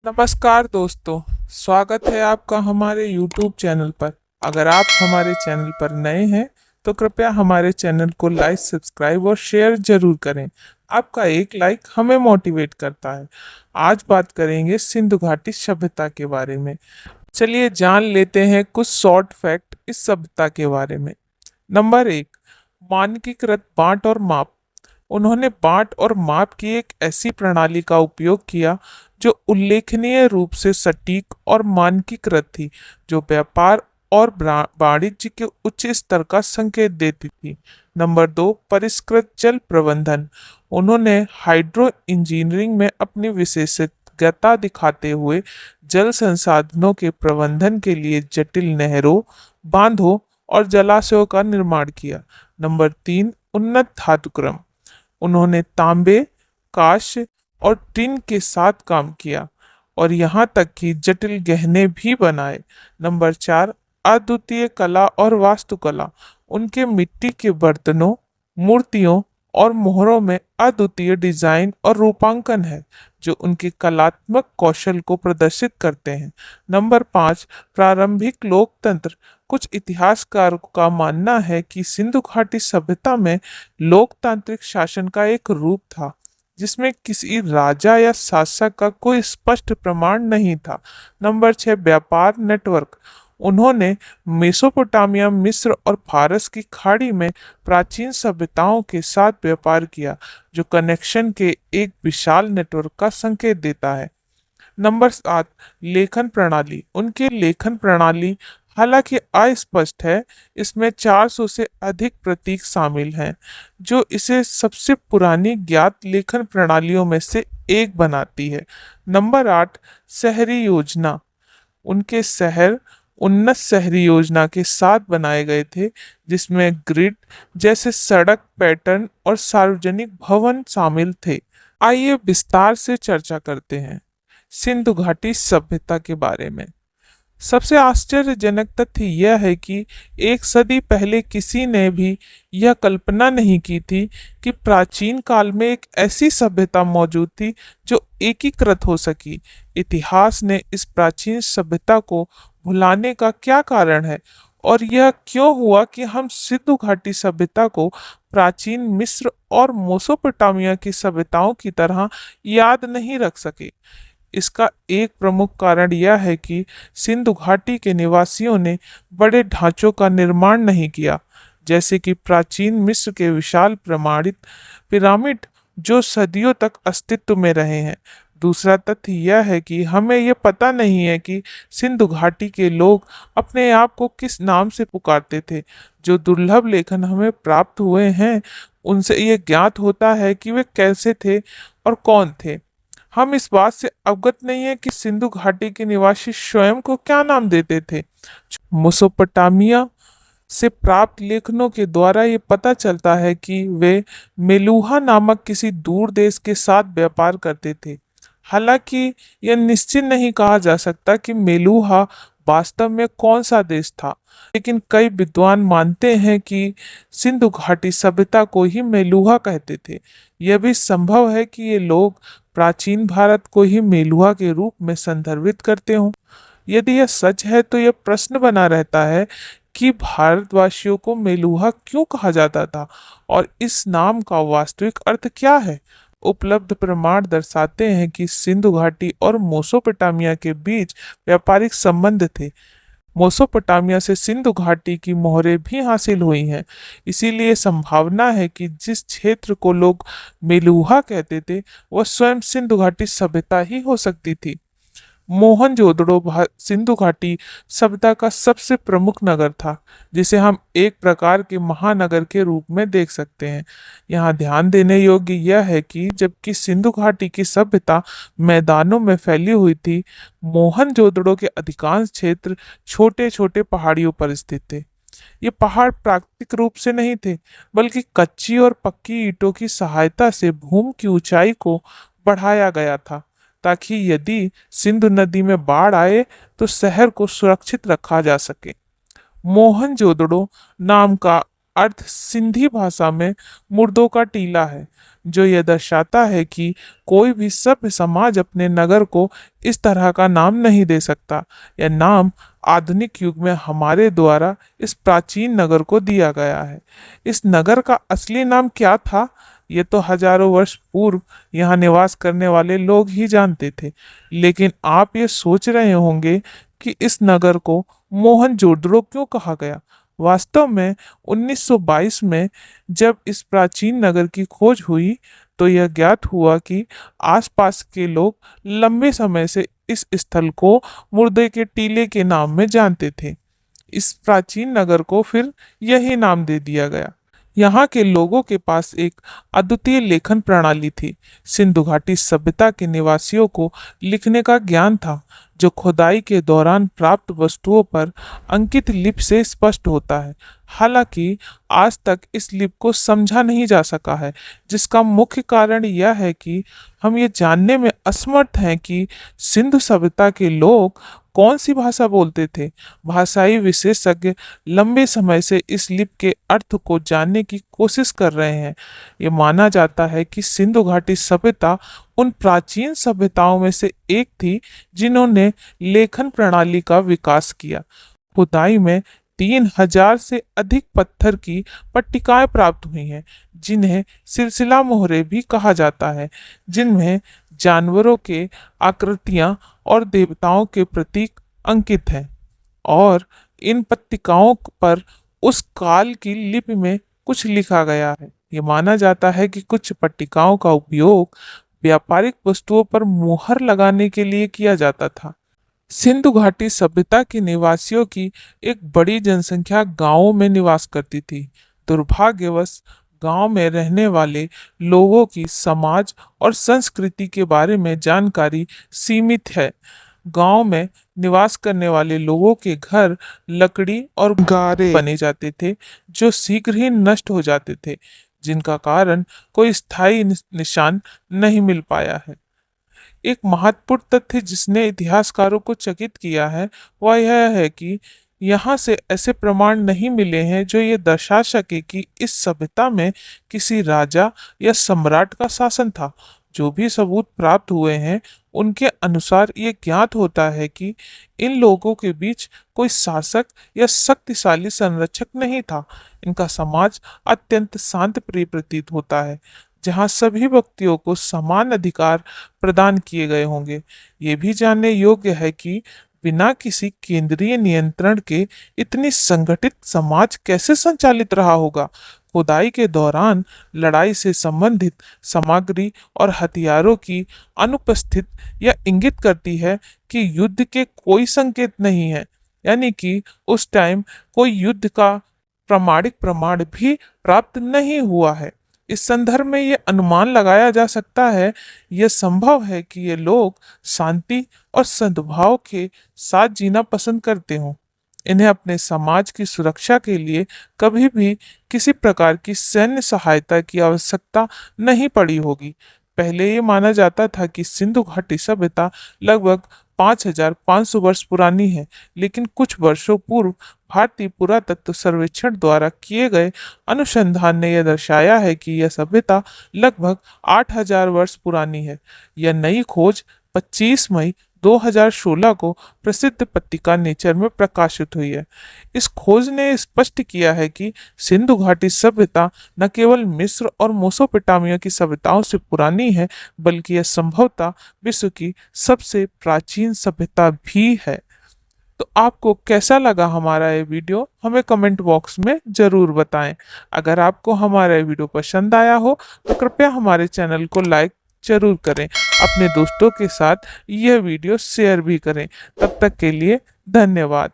नमस्कार दोस्तों, स्वागत है आपका हमारे YouTube चैनल पर। अगर आप हमारे चैनल पर नए हैं तो कृपया हमारे चैनल को लाइक, सब्सक्राइब और शेयर जरूर करें। आपका एक लाइक हमें मोटिवेट करता है। आज बात करेंगे सिंधु घाटी सभ्यता के बारे में। चलिए जान लेते हैं कुछ शॉर्ट फैक्ट इस सभ्यता के बारे में। नंबर 1, मानकीकृत बांट और माप। उन्होंने बांट और माप की एक ऐसी प्रणाली का उपयोग किया जो उल्लेखनीय रूप से सटीक और मानकीकृत थी, जो व्यापार और वाणिज्य के उच्च स्तर का संकेत देती थी। नंबर 2, परिष्कृत जल प्रबंधन। उन्होंने हाइड्रो इंजीनियरिंग में अपनी विशेषज्ञता दिखाते हुए जल संसाधनों के प्रबंधन के लिए जटिल नहरों, बांधों और जलाशयों का निर्माण किया। नंबर 3, उन्नत धातुक्रम। उन्होंने तांबे, कांस्य और टिन के साथ काम किया और यहाँ तक कि जटिल गहने भी बनाए। नंबर 4, अद्वितीय कला और वास्तुकला। उनके मिट्टी के बर्तनों, मूर्तियों और मोहरों में अद्वितीय डिजाइन और रूपांकन है, जो उनके कलात्मक कौशल को प्रदर्शित करते हैं। नंबर 5, प्रारंभिक लोकतंत्र। कुछ इतिहासकारों का मानना है कि सिंधु घाटी सभ्यता में लोकतांत्रिक शासन का एक रूप था, जिसमें किसी राजा या शासक का कोई स्पष्ट प्रमाण नहीं था। नंबर 6, व्यापार नेटवर्क। उन्होंने मेसोपोटामिया, मिस्र और फारस की खाड़ी में प्राचीन सभ्यताओं के साथ व्यापार किया, जो कनेक्शन के एक विशाल नेटवर्क का संकेत देता है। नंबर 7, लेखन प्रणाली। उनकी लेखन प्रणाली हालांकि अस्पष्ट है, इसमें 400 से अधिक प्रतीक शामिल हैं, जो इसे सबसे पुरानी ज्ञात लेखन प्रणालियों में से एक बनाती है। नंबर 8, शहरी योजना। उनके शहर उन्नत शहरी योजना के साथ बनाए गए थे, जिसमें ग्रिड जैसे सड़क पैटर्न और सार्वजनिक भवन शामिल थे। आइए विस्तार से चर्चा करते हैं सिंधु घाटी सभ्यता के बारे में। सबसे आश्चर्यजनक तथ्य यह है कि एक सदी पहले किसी ने भी यह कल्पना नहीं की थी कि प्राचीन काल में एक ऐसी सभ्यता मौजूद थी जो एकीकृत हो सकी। इतिहास ने इस प्राचीन सभ्यता को भुलाने का क्या कारण है, और यह क्यों हुआ कि हम सिंधु घाटी सभ्यता को प्राचीन मिस्र और मेसोपोटामिया की सभ्यताओं की तरह याद नहीं रख सके? इसका एक प्रमुख कारण यह है कि सिंधु घाटी के निवासियों ने बड़े ढांचों का निर्माण नहीं किया, जैसे कि प्राचीन मिस्र के विशाल प्रमाणित पिरामिड, जो सदियों तक अस्तित्व में रहे हैं। दूसरा तथ्य यह है कि हमें यह पता नहीं है कि सिंधु घाटी के लोग अपने आप को किस नाम से पुकारते थे। जो दुर्लभ लेखन हमें प्राप्त हुए हैं, उनसे यह ज्ञात होता है कि वे कैसे थे और कौन थे। हम इस बात से अवगत नहीं है कि सिंधु घाटी के निवासी स्वयं को क्या नाम देते थे। मेसोपोटामिया से प्राप्त लेखनों के द्वारा ये पता चलता है कि वे मेलुहा नामक किसी दूर देश के साथ व्यापार करते थे। हालांकि यह निश्चित नहीं कहा जा सकता कि मेलुहा वास्तव में कौन सा देश था, लेकिन कई विद्वान मानते हैं कि सिंधु घाटी सभ्यता को ही मेलुहा कहते थे। यह भी संभव है कि ये लोग प्राचीन भारत को ही मेलुहा के रूप में संदर्भित करते हों। यदि यह सच है तो यह प्रश्न बना रहता है कि भारतवासियों को मेलुहा क्यों कहा जाता था और इस नाम का वास्तविक अर्थ क्या है। उपलब्ध प्रमाण दर्शाते हैं कि सिंधु घाटी और मेसोपोटामिया के बीच व्यापारिक संबंध थे। मेसोपोटामिया से सिंधु घाटी की मोहरें भी हासिल हुई हैं। इसीलिए संभावना है कि जिस क्षेत्र को लोग मेलुहा कहते थे, वह स्वयं सिंधु घाटी सभ्यता ही हो सकती थी। मोहनजोदड़ो सिंधु घाटी सभ्यता का सबसे प्रमुख नगर था, जिसे हम एक प्रकार के महानगर के रूप में देख सकते हैं। यहाँ ध्यान देने योग्य यह है कि जबकि सिंधु घाटी की सभ्यता मैदानों में फैली हुई थी, मोहनजोदड़ो के अधिकांश क्षेत्र छोटे छोटे पहाड़ियों पर स्थित थे। ये पहाड़ प्राकृतिक रूप से नहीं थे, बल्कि कच्ची और पक्की ईंटों की सहायता से भूमि की ऊंचाई को बढ़ाया गया था, ताकि यदि सिंधु नदी में बाढ़ आए तो शहर को सुरक्षित रखा जा सके। मोहनजोदड़ो नाम का अर्थ सिंधी भाषा में मुर्दों का टीला है, जो यह दर्शाता है कि कोई भी सभ्य समाज अपने नगर को इस तरह का नाम नहीं दे सकता। यह नाम आधुनिक युग में हमारे द्वारा इस प्राचीन नगर को दिया गया है। इस नगर का असली नाम क्या था, ये तो हजारों वर्ष पूर्व यहाँ निवास करने वाले लोग ही जानते थे। लेकिन आप ये सोच रहे होंगे कि इस नगर को मोहनजोदड़ो क्यों कहा गया। वास्तव में 1922 में जब इस प्राचीन नगर की खोज हुई तो यह ज्ञात हुआ कि आसपास के लोग लंबे समय से इस स्थल को मुर्दे के टीले के नाम में जानते थे। इस प्राचीन नगर को फिर यही नाम दे दिया गया। यहाँ के लोगों के पास एक अद्वितीय लेखन प्रणाली थी। सिंधु घाटी सभ्यता के निवासियों को लिखने का ज्ञान था, जो खुदाई के दौरान प्राप्त वस्तुओं पर अंकित लिपि से स्पष्ट होता है। हालांकि आज तक इस लिपि को समझा नहीं जा सका है, जिसका मुख्य कारण यह है कि हम ये जानने में असमर्थ हैं कि सिंधु सभ्यता के लोग कौन सी भाषा बोलते थे। भाषाई विशेषज्ञ लंबे समय से इस लिपि के अर्थ को जानने की कोशिश कर रहे हैं। ये माना जाता है कि सिंधु घाटी सभ्यता उन प्राचीन सभ्यताओं में से एक थी जिन्होंने लेखन प्रणाली का विकास किया। खुदाई में 3000 से अधिक पत्थर की पट्टिकाएं प्राप्त हुई हैं, जिन्हें सिलसिला मोहरे भी कहा जाता है, जिनमें जानवरों के आकृतियां और देवताओं के प्रतीक अंकित हैं। और इन पट्टिकाओं पर उस काल की लिपि में कुछ लिखा गया है। ये माना जाता है कि कुछ पट्टिकाओं का उपयोग व्यापारिक वस्तुओं पर मुहर लगाने के लिए किया जाता था। सिंधु घाटी सभ्यता के निवासियों की एक बड़ी जनसंख्या गांवों में निवास करती थी। दुर्भाग्यवश गांव में रहने वाले लोगों की समाज और संस्कृति के बारे में जानकारी सीमित है। गांव में निवास करने वाले लोगों के घर लकड़ी और गारे बने जाते थे, जो शीघ्र ही नष्ट हो जाते थे, जिनका कारण कोई स्थायी निशान नहीं मिल पाया है। एक महत्वपूर्ण तथ्य जिसने इतिहासकारों को चकित किया है वह यह है कि यहाँ से ऐसे प्रमाण नहीं मिले हैं जो ये दर्शा सके कि इस सभ्यता में किसी राजा या सम्राट का शासन था। जो भी सबूत प्राप्त हुए हैं उनके अनुसार ये ज्ञात होता है कि इन लोगों के बीच कोई शासक या शक्तिशाली संरक्षक नहीं था। इनका समाज अत्यंत शांत प्रिय प्रतीत होता है, जहां सभी व्यक्तियों को समान अधिकार प्रदान किए गए होंगे। ये भी जानने योग्य है कि बिना किसी केंद्रीय नियंत्रण के इतनी संगठित समाज कैसे संचालित रहा होगा। खुदाई के दौरान लड़ाई से संबंधित सामग्री और हथियारों की अनुपस्थित यह इंगित करती है कि युद्ध के कोई संकेत नहीं है, यानी कि उस टाइम कोई युद्ध का प्रामाणिक प्रमाण भी प्राप्त नहीं हुआ है। इस संदर्भ में ये अनुमान लगाया जा सकता है, यह संभव है कि ये लोग शांति और सद्भाव के साथ जीना पसंद करते हों। इन्हें अपने समाज की सुरक्षा के लिए कभी भी किसी प्रकार की सैन्य सहायता की आवश्यकता नहीं पड़ी होगी। पहले ये माना जाता था कि सिंधु घाटी सभ्यता लगभग 5500 वर्ष पुरानी है, लेकिन कुछ वर्षों पूर्व भारतीय पुरातत्व सर्वेक्षण द्वारा किए गए अनुसंधान ने यह दर्शाया है कि यह सभ्यता लगभग 8000 वर्ष पुरानी है। यह नई खोज 25 मई 2016 को प्रसिद्ध पत्रिका नेचर में प्रकाशित हुई है। इस खोज ने स्पष्ट किया है कि सिंधु घाटी सभ्यता न केवल मिस्र और मेसोपोटामिया की सभ्यताओं से पुरानी है, बल्कि यह संभवतः विश्व की सबसे प्राचीन सभ्यता भी है। तो आपको कैसा लगा हमारा ये वीडियो, हमें कमेंट बॉक्स में ज़रूर बताएं। अगर आपको हमारा ये वीडियो पसंद आया हो तो कृपया हमारे चैनल को लाइक जरूर करें, अपने दोस्तों के साथ यह वीडियो शेयर भी करें। तब तक के लिए धन्यवाद।